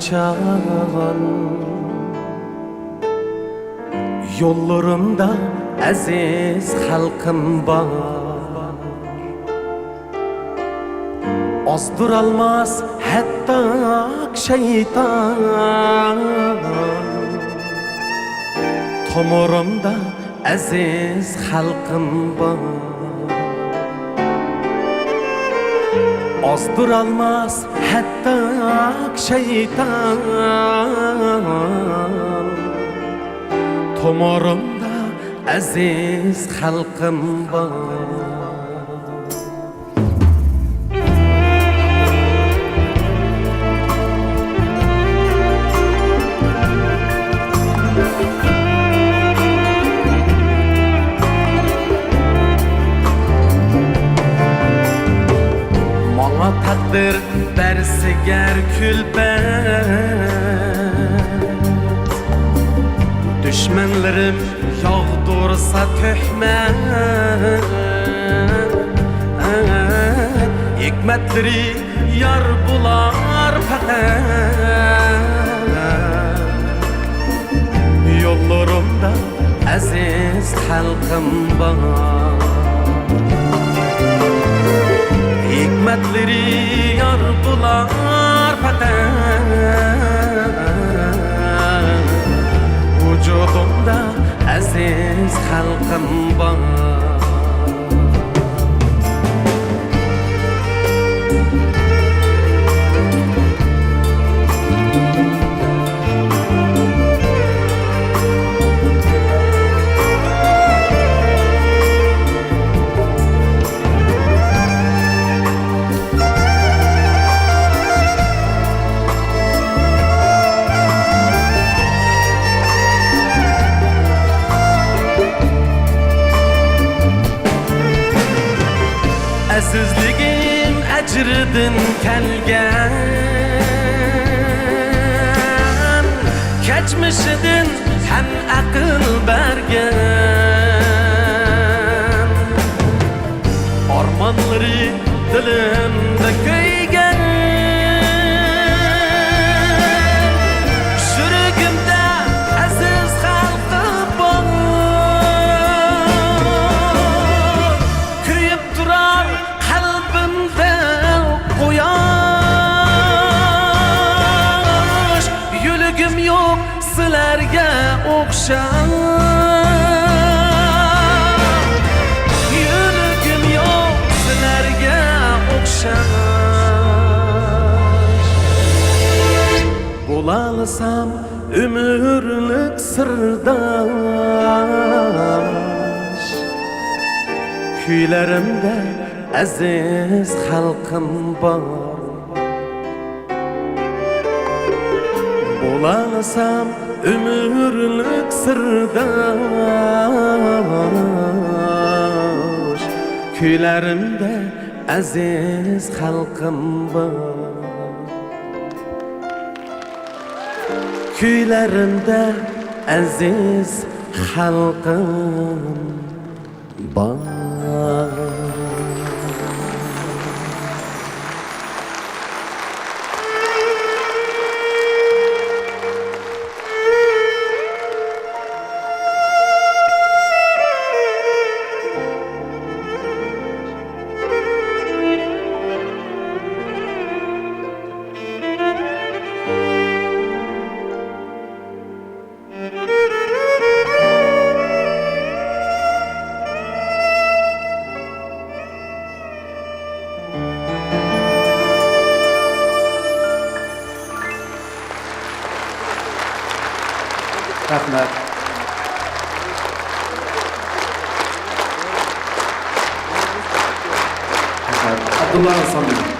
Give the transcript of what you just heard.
perişan. Yollarımda aziz halkım var, ozdurolmas hatto şeytan. Tomurimda aziz halkım var, ozdurolmas hatto şeytan. Tomurimda aziz halkım var. Mana takdir bersiger külbet, düşmanlarım yağdursa töhmet. Hikmetleri yar bular fakat, yollarımda aziz halkım var. Hikmetleri yar bular fakat, vücudumda aziz halkım var. Azizligim ecridin kelgan, keçmişidin hem akıl bergen. Armanları dilimde köygen, şürügümde aziz halkı var. Köyüp durar kalbimde koyaş, yülügüm yok sizlerge okşar. Yülügüm yok sizlerge okşar. Bulalsam ömürlük sırdaş, kuylarimda aziz halkım var. Bulalsam ömürlük sırdaş, kuylarimda aziz halkım var. Kuylarimda aziz halkım var. Rahmet. Abdullah Hasan.